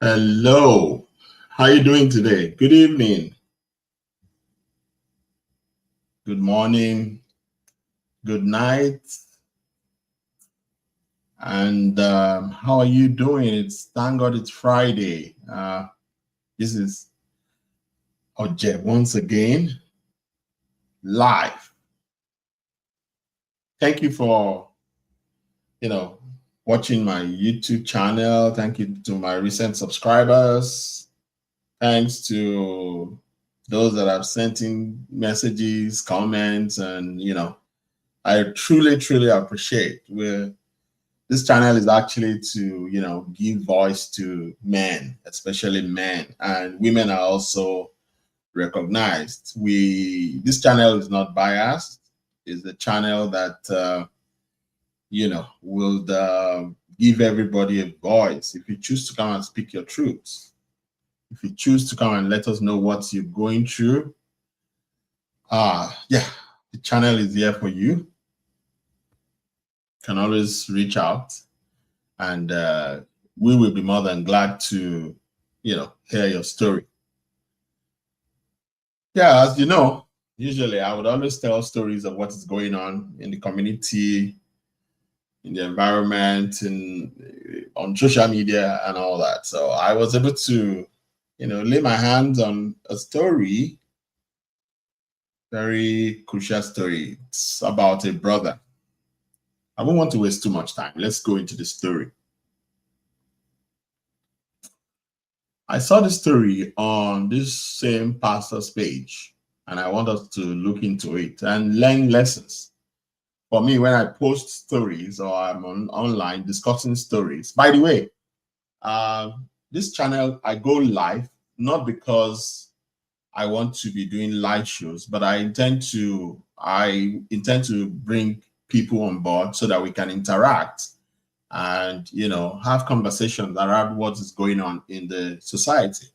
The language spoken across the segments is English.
Hello. How you doing today? Good evening. Good morning. Good night. And how are you doing? Thank God it's Friday. This is Ojeb once again live. Thank you for watching my YouTube channel. Thank you to my recent subscribers. Thanks to those that have sent in messages, comments, and I truly appreciate where this channel is actually to give voice to men, especially men, and women are also recognized. This channel is not biased. It's the channel that will give everybody a voice. If you choose to come and speak your truths, if you choose to come and let us know what you're going through, yeah, the channel is here for you. You can always reach out, and we will be more than glad to hear your story. Yeah, as you know, usually I would always tell stories of what is going on in the community, in the environment, and on social media and all that. So I was able to lay my hands on a story, very crucial story. It's about a brother. I won't want to waste too much time. Let's go into the story. I saw the story on this same pastor's page, and I want us to look into it and learn lessons. For me, when I post stories or I'm online discussing stories, by the way, this channel, I go live, not because I want to be doing live shows, but I intend to bring people on board so that we can interact and have conversations around what is going on in the society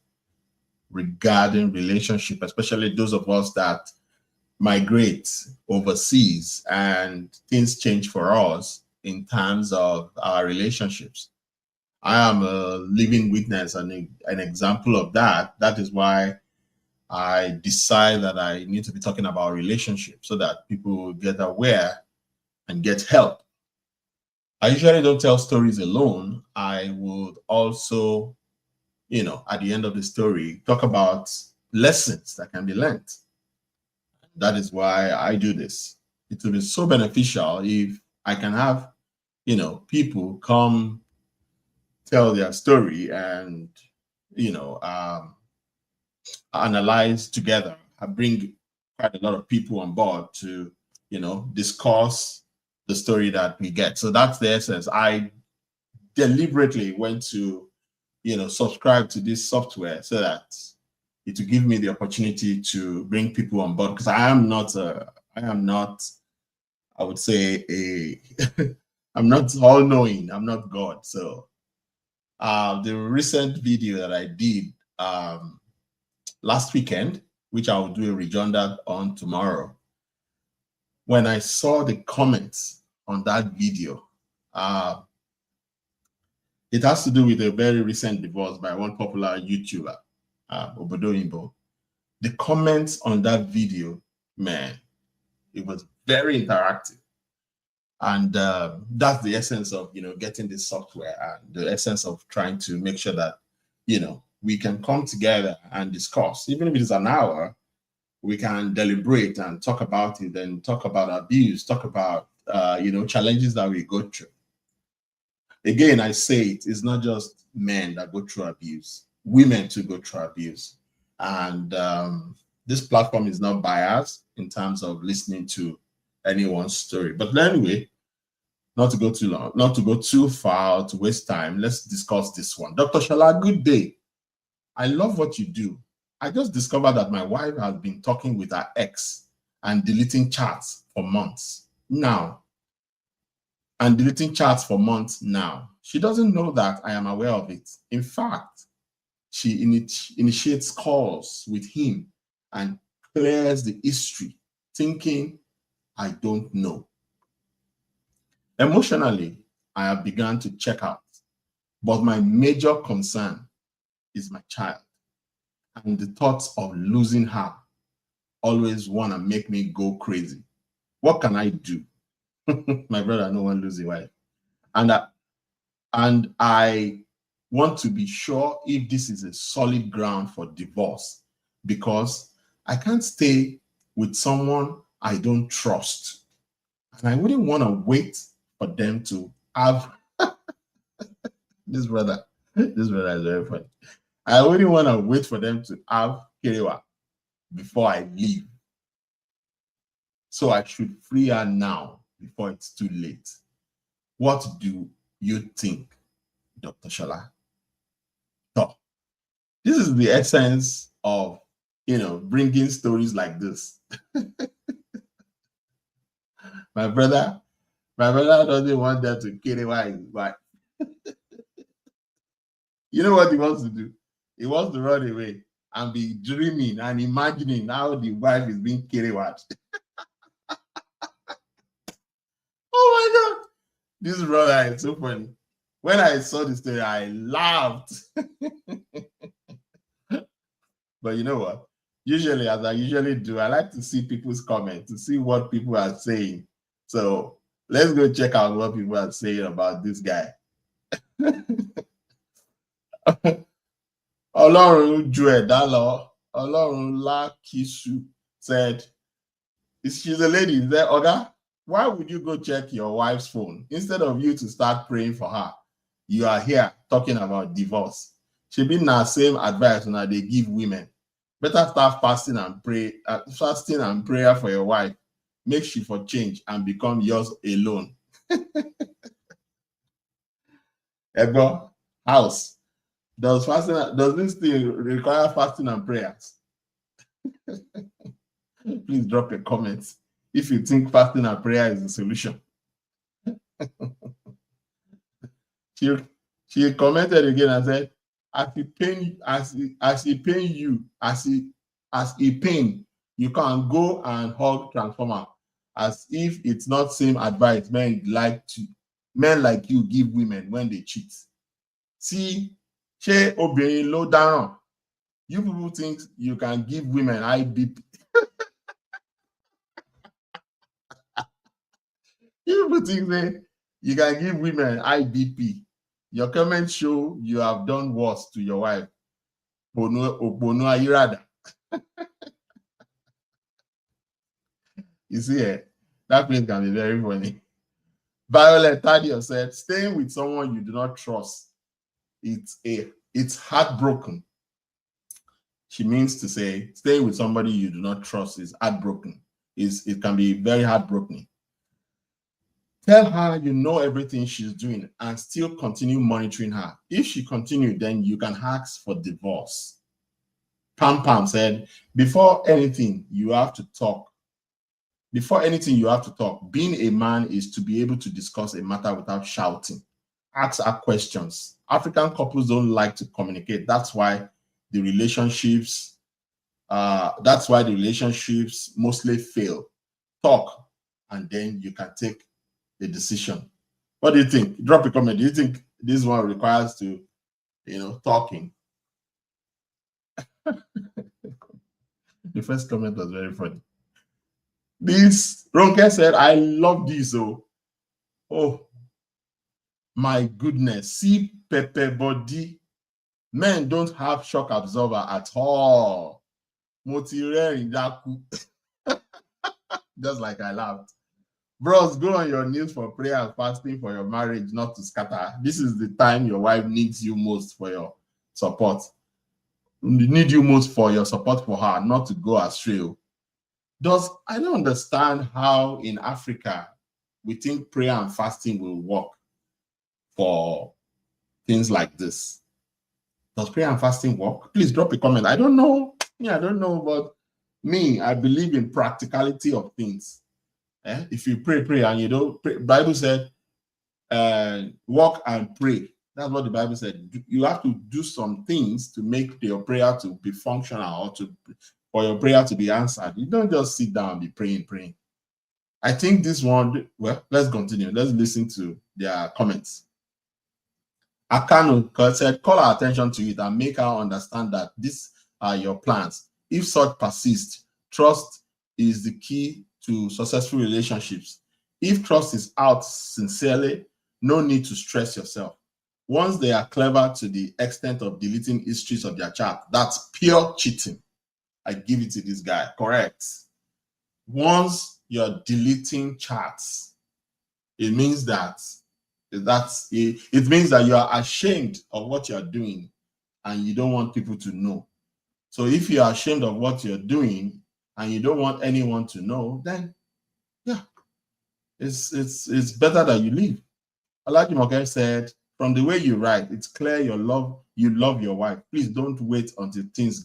regarding relationship, especially those of us that migrate overseas and things change for us in terms of our relationships. I am a living witness and an example of that. That is why I decide that I need to be talking about relationships so that people get aware and get help. I usually don't tell stories alone. I would also, at the end of the story, talk about lessons that can be learned. That is why I do this. It will be so beneficial if I can have, people come tell their story and, analyze together. I bring quite a lot of people on board to, discuss the story that we get. So that's the essence. I deliberately went to, subscribe to this software so that it will give me the opportunity to bring people on board, because I am not, I would say, I'm not all knowing. I'm not God. So the recent video that I did last weekend, which I will do a rejoinder on tomorrow, when I saw the comments on that video, it has to do with a very recent divorce by one popular YouTuber, Obodo Imbo. The comments on that video, man, it was very interactive. And that's the essence of, getting this software, and the essence of trying to make sure that, we can come together and discuss. Even if it is an hour, we can deliberate and talk about it, and talk about abuse, talk about, challenges that we go through. Again, I say it's not just men that go through abuse. Women too go through abuse. And this platform is not biased in terms of listening to anyone's story. But anyway, not to go too long, not to go too far, to waste time, let's discuss this one. Dr. Shala, good day. I love what you do. I just discovered that my wife has been talking with her ex and deleting chats for months now. She doesn't know that I am aware of it. In fact, she initiates calls with him and clears the history, thinking I don't know. Emotionally, I have begun to check out, but my major concern is my child. And the thoughts of losing her always want to make me go crazy. What can I do? My brother, no one lose a wife. And I want to be sure if this is a solid ground for divorce, because I can't stay with someone I don't trust. And I wouldn't want to wait for them to have this brother is very funny. I wouldn't want to wait for them to have Kerewa before I leave. So I should free her now before it's too late. What do you think, Dr. Shola? So, this is the essence of, bringing stories like this. My brother doesn't want them to Kerewa his wife. You know what he wants to do? He wants to run away and be dreaming and imagining how the wife is being Kerewat. Oh my God. This brother is so funny. When I saw this story, I laughed. But you know what? Usually, as I usually do, I like to see people's comments, to see what people are saying. So let's go check out what people are saying about this guy. Ọlọ́run ju ẹ̀dá lọ, Ọlọ́run Lakisu said, she's a lady. Is there, Oga? Why would you go check your wife's phone instead of you to start praying for her? You are here talking about divorce. She be na same advice now they give women. Better start fasting and pray, fasting and prayer for your wife. Make she for change and become yours alone. Ego, house. Does this thing require fasting and prayers? Please drop a comment if you think fasting and prayer is the solution. She commented again and said, as he pain, you can go and hug transformer, as if it's not same advice men like you give women when they cheat. See, She obìnrin ló dáràn. You people think you can give women IBP. You people think that you can give women IBP. Your comments show you have done worse to your wife. Opono ayirada. You see, that place can be very funny. Violet Tadio said, staying with someone you do not trust, it's heartbroken. She means to say, staying with somebody you do not trust is heartbroken. It can be very heartbroken. Tell her you know everything she's doing and still continue monitoring her. If she continues, then you can ask for divorce. Pam Pam said, before anything, you have to talk. Before anything, you have to talk. Being a man is to be able to discuss a matter without shouting. Ask her questions. African couples don't like to communicate. That's why the relationships mostly fail. Talk, and then you can take a decision. What do you think? Drop a comment. Do you think this one requires to, talking? The first comment was very funny. This Ronke said, I love this. Oh my goodness. See Pepe body. Men don't have shock absorber at all. Just like I laughed. Bros, go on your knees for prayer and fasting for your marriage not to scatter. This is the time your wife needs you most for your support. Need you most for your support for her, not to go astray. I don't understand how in Africa we think prayer and fasting will work for things like this. Does prayer and fasting work? Please drop a comment. I don't know. Yeah, I don't know, but me, I believe in practicality of things. If you pray, and you don't pray, Bible said, walk and pray. That's what the Bible said. You have to do some things to make your prayer to be functional or for your prayer to be answered. You don't just sit down and be praying. I think this one, well, let's continue. Let's listen to their comments. Akanu said, call our attention to it and make her understand that these are your plans. If such persists, trust is the key to successful relationships. If trust is out sincerely, no need to stress yourself. Once they are clever to the extent of deleting histories of their chat, that's pure cheating. I give it to this guy. Correct. Once you're deleting chats, it means that it means that you are ashamed of what you're doing and you don't want people to know. So if you are ashamed of what you're doing and you don't want anyone to know, then yeah, it's better that you leave. Alaji Moke said, from the way you write, it's clear you love your wife. Please don't wait until things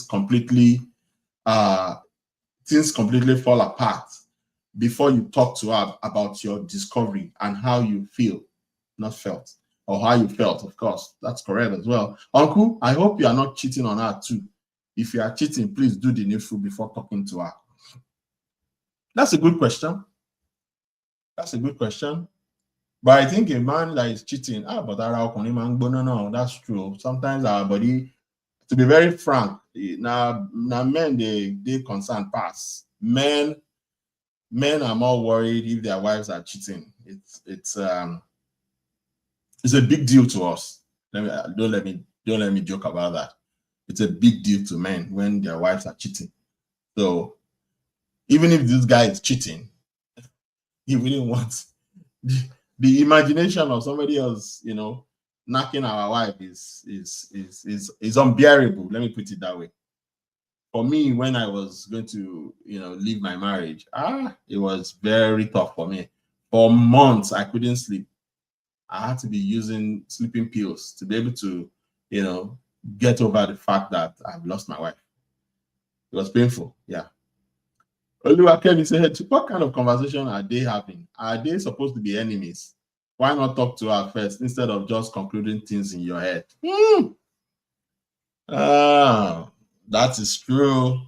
completely fall apart before you talk to her about your discovery and how you feel, not felt, or how you felt, of course. That's correct as well. Uncle, I hope you are not cheating on her too. If you are cheating, please do the needful before talking to her. That's a good question. That's a good question. But I think a man that is cheating, no, that's true. Sometimes our body, to be very frank, now men they concern pass. Men are more worried if their wives are cheating. It's a big deal to us. Don't let me joke about that. It's a big deal to men when their wives are cheating. So even if this guy is cheating, he wouldn't want the imagination of somebody else, knocking our wife is unbearable. Let me put it that way. For me, when I was going to, leave my marriage, it was very tough for me. For months, I couldn't sleep. I had to be using sleeping pills to be able to, get over the fact that I've lost my wife. It was painful, yeah. Oluwakemi said, what kind of conversation are they having? Are they supposed to be enemies? Why not talk to her first instead of just concluding things in your head? That is true.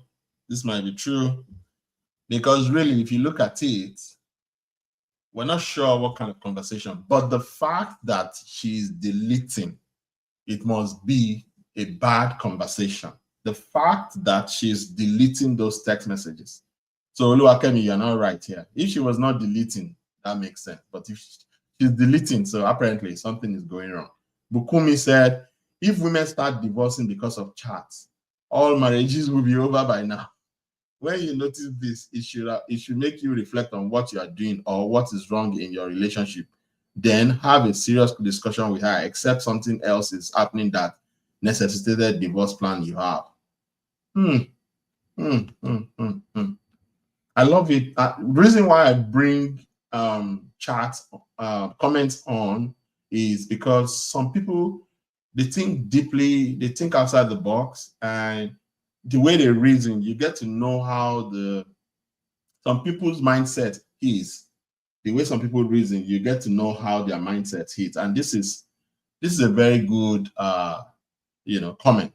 This might be true. Because really, if you look at it, we're not sure what kind of conversation, but the fact that she's deleting, it must be a bad conversation. The fact that she's deleting those text messages. So Oluwakemi, you're not right here. If she was not deleting, that makes sense. But if she's deleting, so apparently something is going wrong. Bukumi said, if women start divorcing because of chats, all marriages will be over by now. When you notice this, it should make you reflect on what you are doing or what is wrong in your relationship. Then have a serious discussion with her, except something else is happening that necessitated divorce plan you have. I love it. Reason why I bring chats, comments on is because some people, they think deeply, they think outside the box, and the way they reason, you get to know how some people's mindset is. The way some people reason, you get to know how their mindset is. And this is a very good comment.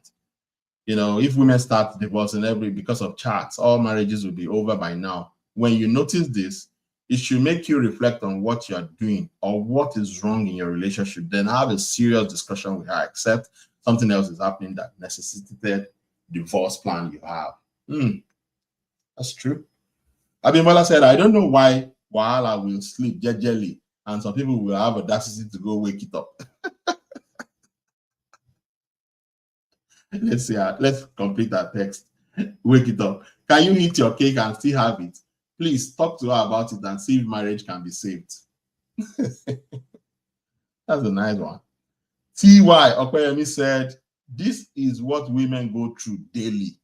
If women start divorcing because of chats, all marriages will be over by now. When you notice this, it should make you reflect on what you're doing or what is wrong in your relationship. Then have a serious discussion with her, except something else is happening that necessitated divorce plan you have. That's true. Abimbola said, I don't know why Wahala will sleep jejely and some people will have audacity to go wake it up. Let's see. Let's complete that text. Wake it up. Can you eat your cake and still have it? Please talk to her about it and see if marriage can be saved. That's a nice one. T.Y. Okoyemi said, this is what women go through daily.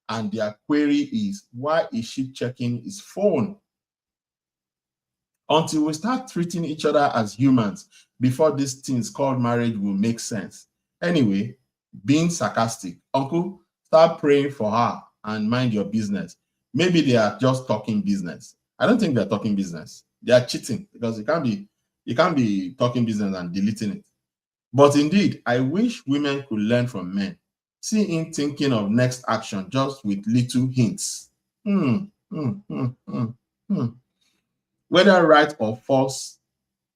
And their query is, why is she checking his phone? Until we start treating each other as humans before these things called marriage will make sense. Anyway, being sarcastic, uncle, start praying for her and mind your business. Maybe they are just talking business. I don't think they're talking business. They are cheating, because you can't be talking business and deleting it. But indeed, I wish women could learn from men. See him thinking of next action just with little hints. Whether right or false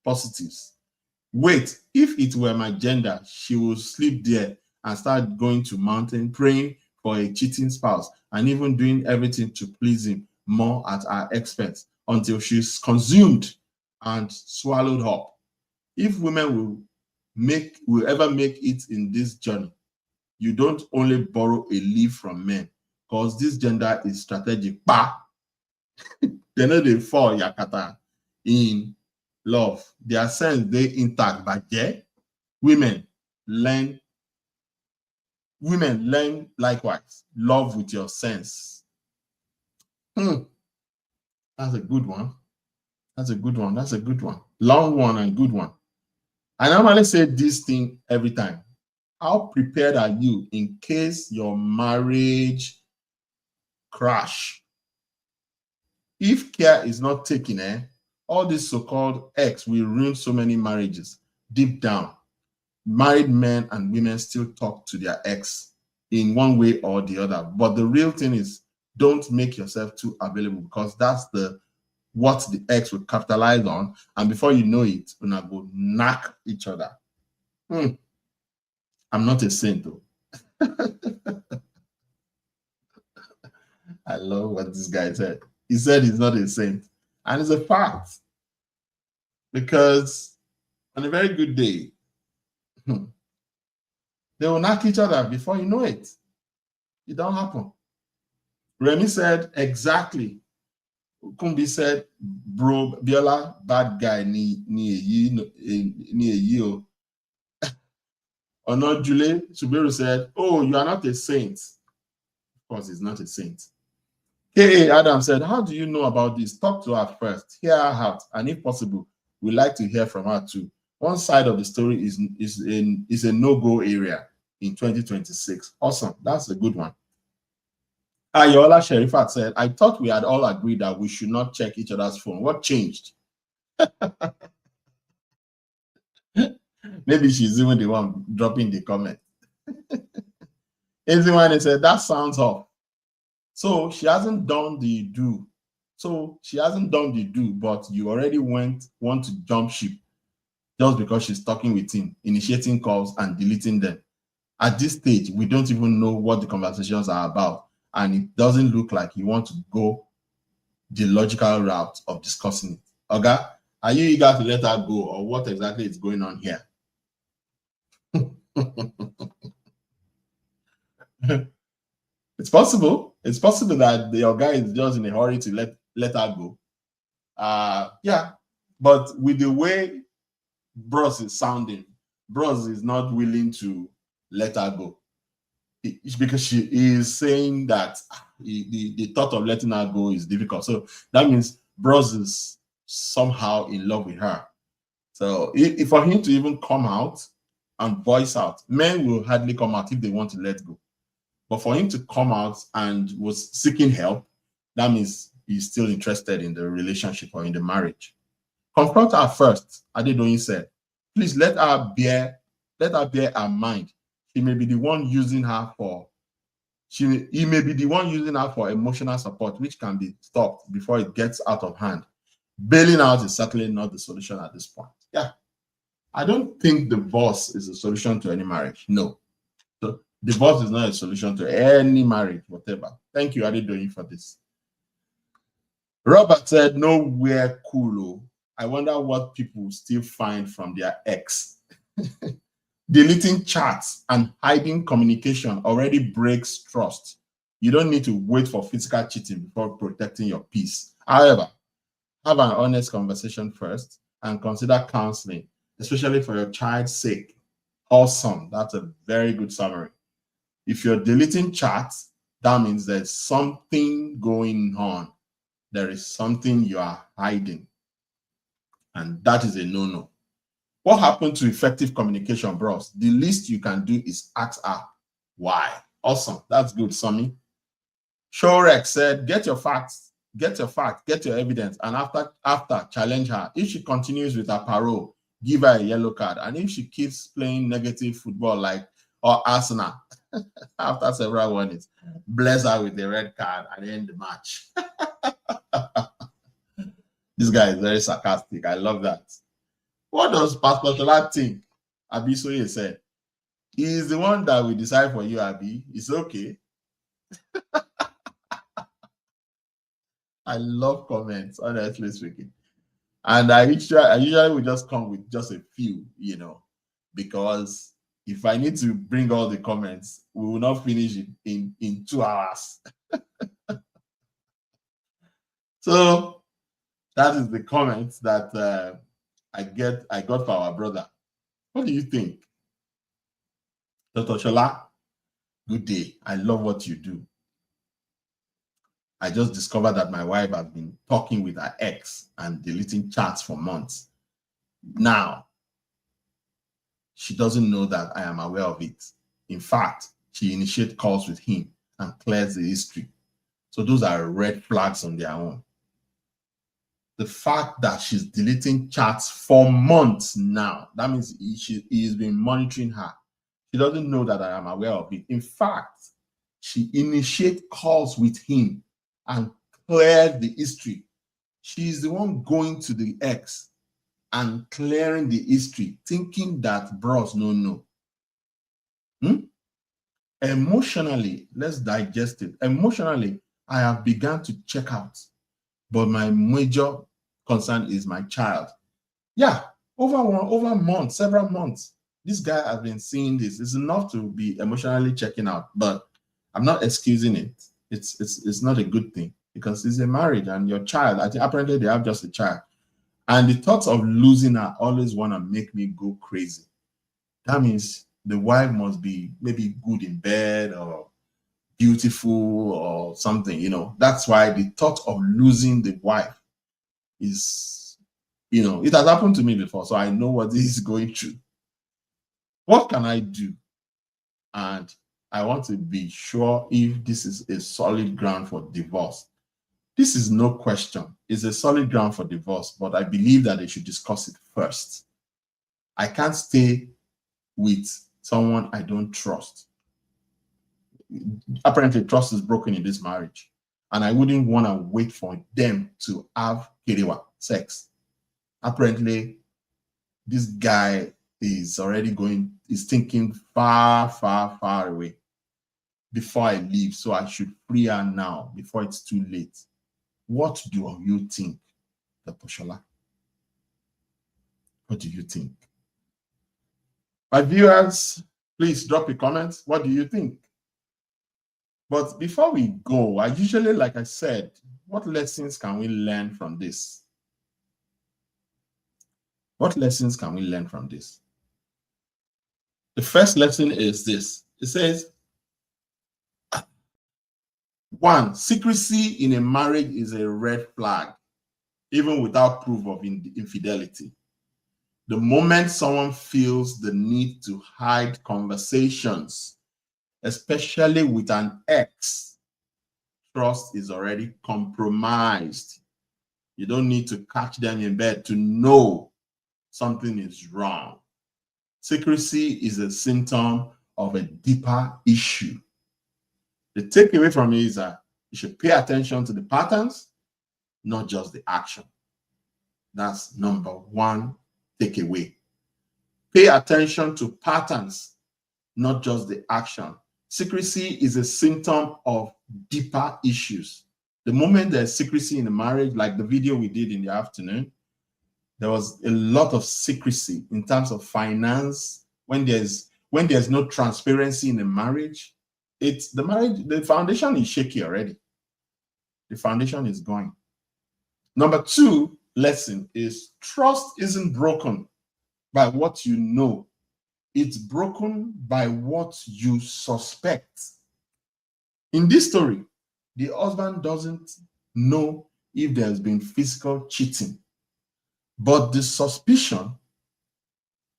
positives. Wait, if it were my gender, she would sleep there and start going to mountain, praying for a cheating spouse, and even doing everything to please him more at our expense until she's consumed and swallowed up. If women will ever make it in this journey, you don't only borrow a leaf from men, because this gender is strategic. They know they fall yakata in love. Their sense they intact, but yeah, women learn likewise. Love with your sense. That's a good one. That's a good one. That's a good one. Long one and good one. I normally say this thing every time. How prepared are you in case your marriage crash? If care is not taken, all this so-called X will ruin so many marriages. Deep down, married men and women still talk to their ex in one way or the other. But the real thing is, don't make yourself too available, because that's what the ex will capitalize on. And before you know it, you're go knock each other. I'm not a saint, though. I love what this guy said. He said he's not a saint. And it's a fact. Because on a very good day, they will knock each other before you know it. It don't happen. Remy said, exactly. Kumbi said, bro, Biola, bad guy, ni o. Onojule Subiru said, oh, you are not a saint. Of course, he's not a saint. K.A. Adam said, how do you know about this? Talk to her first, hear her out, and if possible, we'd like to hear from her too. One side of the story is a no-go area in 2026. Awesome. That's a good one. Ayola Sherifat said, I thought we had all agreed that we should not check each other's phone. What changed? Maybe she's even the one dropping the comment. Everyone said, that sounds off. So she hasn't done the do. But you already want to jump ship just because she's talking with him, initiating calls and deleting them. At this stage, we don't even know what the conversations are about, and it doesn't look like you want to go the logical route of discussing it. Okay? Are you eager to let her go, or what exactly is going on here? It's possible. It's possible that your guy is just in a hurry to let her go. Yeah, but with the way Bros is sounding, Bros is not willing to let her go. It's because she is saying that the thought of letting her go is difficult. So that means Bros is somehow in love with her. So if for him to even come out and voice out, men will hardly come out if they want to let go. But for him to come out and was seeking help, that means he's still interested in the relationship or in the marriage. Confront her first, Adedoyin said. Please let her bear her mind. He may be the one using her for emotional support, which can be stopped before it gets out of hand. Bailing out is certainly not the solution at this point. Yeah. I don't think divorce is a solution to any marriage. No. So divorce is not a solution to any marriage, whatever. Thank you, Adedoyin, for this. Robert said, nowhere cool. I wonder what people still find from their ex. Deleting chats and hiding communication already breaks trust. You don't need to wait for physical cheating before protecting your peace. However, have an honest conversation first and consider counseling, especially for your child's sake. Awesome. That's a very good summary. If you're deleting chats, that means there's something going on. There is something you are hiding. And that is a no-no. What happened to effective communication, bros? The least you can do is ask her why. Awesome. That's good, Sammy. Shorek said, get your facts, get your evidence, and after challenge her. If she continues with her parole, give her a yellow card. And if she keeps playing negative football or Arsenal after several warnings, bless her with the red card and end the match. This guy is very sarcastic. I love that. What does Pastor Shola think? Abisoye said, he is the one that will decide for you, Abi. It's okay. I love comments, honestly speaking. And I usually will just come with just a few, because if I need to bring all the comments, we will not finish it in 2 hours. So that is the comments that I got for our brother. What do you think? Dr. Shola, good day. I love what you do. I just discovered that my wife has been talking with her ex and deleting chats for months. Now, she doesn't know that I am aware of it. In fact, she initiates calls with him and clears the history. So those are red flags on their own. The fact that she's deleting chats for months now, that means he has been monitoring her. She doesn't know that I am aware of it. In fact, she initiates calls with him and cleared the history. She's the one going to the ex and clearing the history, thinking that bros no. Emotionally, let's digest it. Emotionally, I have begun to check out, but my major concern is my child. Yeah, over months, several months, this guy has been seeing this. It's enough to be emotionally checking out, but I'm not excusing it. It's not a good thing because it's a marriage and your child, I think apparently they have just a child. And the thoughts of losing her always want to make me go crazy. That means the wife must be maybe good in bed or beautiful or something, That's why the thought of losing the wife is, it has happened to me before, so I know what this is going through. What can I do? And I want to be sure if this is a solid ground for divorce. This is no question. It's a solid ground for divorce, but I believe that they should discuss it first. I can't stay with someone I don't trust. Apparently, trust is broken in this marriage. And I wouldn't want to wait for them to have kerewa, sex. Apparently, this guy is thinking far away before I leave. So I should free her now before it's too late. What do you think, Dr. Shola? What do you think? My viewers, please drop a comment. What do you think? But before we go, I usually, like I said, what lessons can we learn from this? What lessons can we learn from this? The first lesson is this. It says, 1, secrecy in a marriage is a red flag, even without proof of infidelity. The moment someone feels the need to hide conversations, especially with an ex, trust is already compromised. You don't need to catch them in bed to know something is wrong. Secrecy is a symptom of a deeper issue. The takeaway from it is that you should pay attention to the patterns, not just the action. That's number 1 takeaway. Pay attention to patterns, not just the action. Secrecy is a symptom of deeper issues. The moment there's secrecy in a marriage, like the video we did in the afternoon, there was a lot of secrecy in terms of finance. When there's no transparency in a marriage, the foundation is shaky already. The foundation is going. Number 2 lesson is trust isn't broken by what you know. It's broken by what you suspect. In this story, the husband doesn't know if there's been physical cheating, but the suspicion,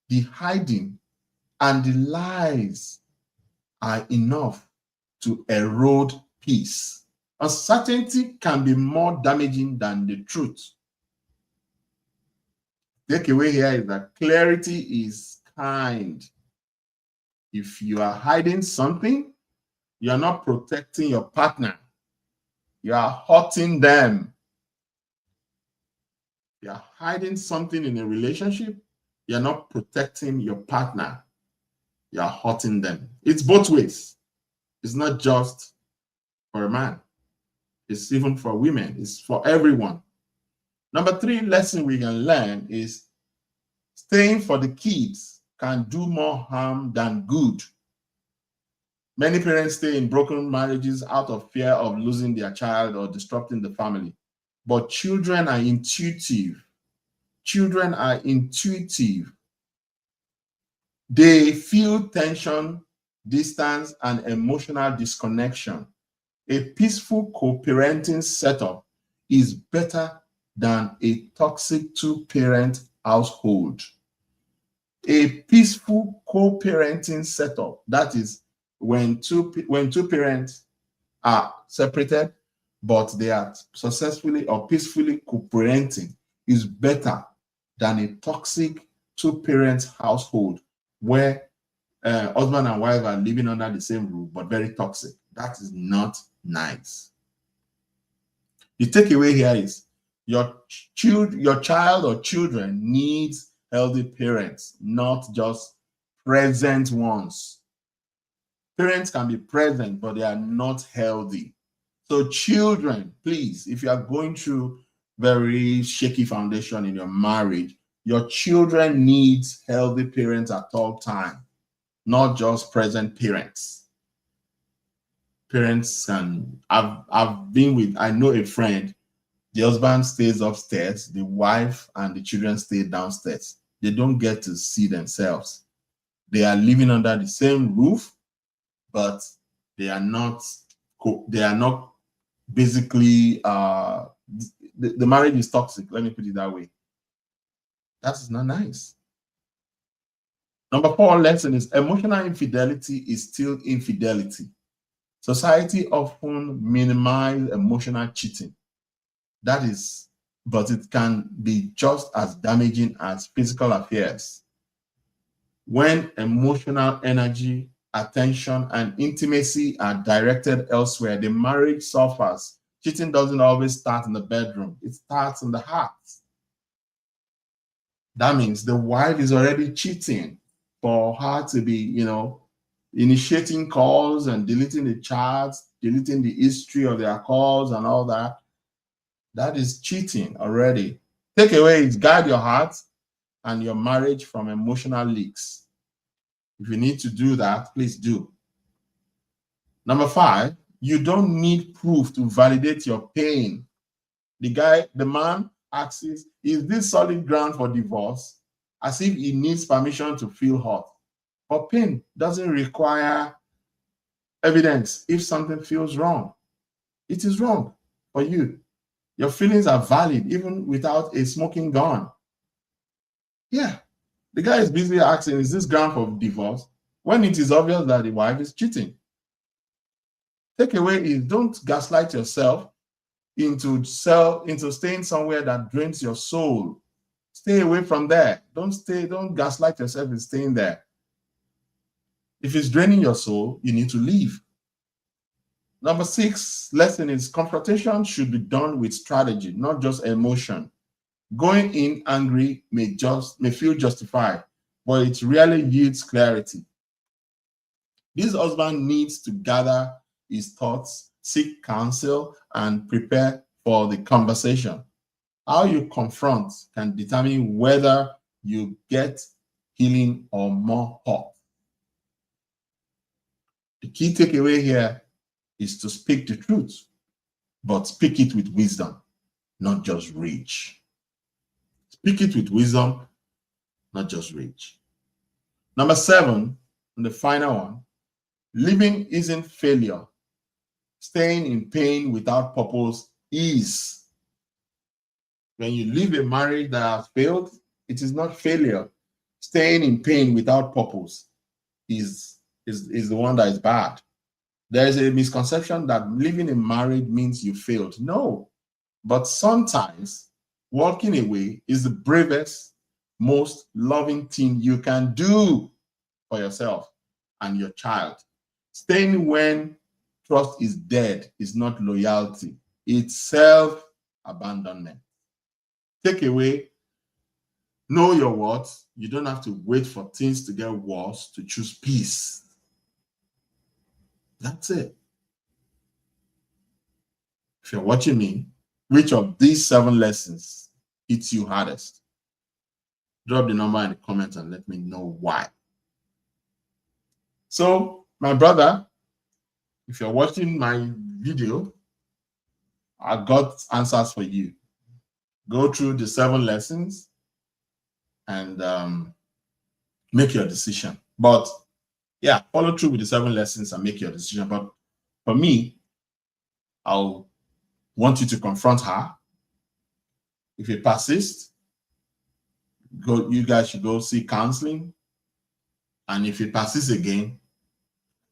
the hiding, and the lies are enough to erode peace. Uncertainty can be more damaging than the truth. Takeaway here is that clarity is kind. If you are hiding something, you are not protecting your partner. You are hurting them. You are hiding something in a relationship, you're not protecting your partner, you're hurting them. It's both ways. It's not just for a man. It's even for women. It's for everyone. Number 3 lesson we can learn is staying for the kids can do more harm than good. Many parents stay in broken marriages out of fear of losing their child or disrupting the family. But children are intuitive. Children are intuitive. They feel tension, distance, and emotional disconnection. A peaceful co-parenting setup is better than a toxic two-parent household. A peaceful co-parenting setup, that is when two parents are separated, but they are successfully or peacefully co-parenting, is better than a toxic two-parent household where husband and wife are living under the same roof, but very toxic. That is not nice. The takeaway here is your child or children needs healthy parents, not just present ones. Parents can be present, but they are not healthy. So children, please, if you are going through very shaky foundation in your marriage, your children needs healthy parents at all times, not just present parents. Parents can, I've been with, I know a friend, the husband stays upstairs, the wife and the children stay downstairs. They don't get to see themselves. They are living under the same roof, but they are not basically, the marriage is toxic. Let me put it that way. That is not nice. Number 4 lesson is emotional infidelity is still infidelity. Society often minimize emotional cheating. That is, but it can be just as damaging as physical affairs. When emotional energy, attention, and intimacy are directed elsewhere, the marriage suffers. Cheating doesn't always start in the bedroom. It starts in the heart. That means the wife is already cheating for her to be, initiating calls and deleting the chats, deleting the history of their calls and all that. That is cheating already. Takeaway is guard your heart and your marriage from emotional leaks. If you need to do that, please do. Number 5, you don't need proof to validate your pain. The man asks, is this solid ground for divorce? As if he needs permission to feel hurt. But pain doesn't require evidence if something feels wrong. It is wrong for you. Your feelings are valid even without a smoking gun. Yeah, the guy is busy asking, is this ground for divorce? When it is obvious that the wife is cheating. Takeaway is don't gaslight yourself into staying somewhere that drains your soul. Stay away from there. Don't gaslight yourself in staying there. If it's draining your soul, you need to leave. Number 6 lesson is confrontation should be done with strategy, not just emotion. Going in angry may feel justified, but it rarely yields clarity. This husband needs to gather his thoughts, seek counsel, and prepare for the conversation. How you confront can determine whether you get healing or more hurt. The key takeaway here is to speak the truth, but speak it with wisdom, not just rage. Speak it with wisdom, not just rage. Number 7, and the final one, living isn't failure. Staying in pain without purpose is. When you live a marriage that has failed, it is not failure. Staying in pain without purpose is the one that is bad. There is a misconception that living in marriage means you failed. No, but sometimes walking away is the bravest, most loving thing you can do for yourself and your child. Staying when trust is dead is not loyalty. It's self-abandonment. Takeaway, Know your worth. You don't have to wait for things to get worse to choose peace. That's it. If you're watching me, which of these 7 lessons hits you hardest? Drop the number in the comments and let me know why. So, my brother, if you're watching my video, I got answers for you. Go through the 7 lessons and make your decision. But yeah, follow through with the 7 lessons and make your decision. But for me, I'll want you to confront her. If it persists, you guys should go see counseling. And if it persists again,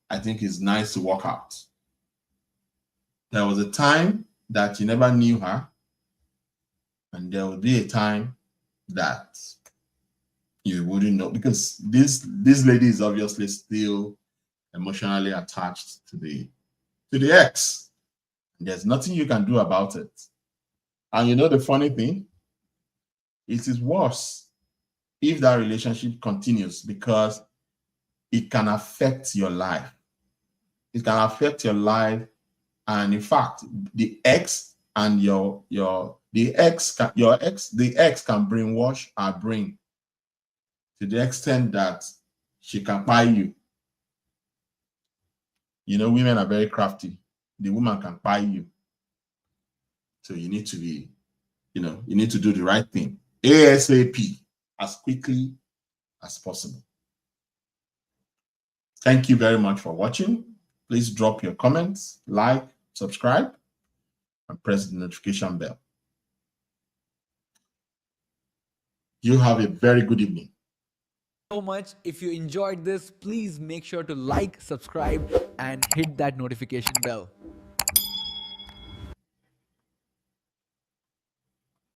I think it's nice to walk out. There was a time that you never knew her, and there will be a time that you wouldn't know, because this lady is obviously still emotionally attached to the ex. There's nothing you can do about it. And you know the funny thing? It is worse if that relationship continues, because it can affect your life. It can affect your life, and in fact, the ex and the ex can brainwash our brain to the extent that she can buy you. You know, women are very crafty. The woman can buy you. So you need to be, you need to do the right thing ASAP, as quickly as possible. Thank you very much for watching. Please drop your comments, like, subscribe, and press the notification bell. You have a very good evening. So much. If you enjoyed this, please make sure to like, subscribe, and hit that notification bell.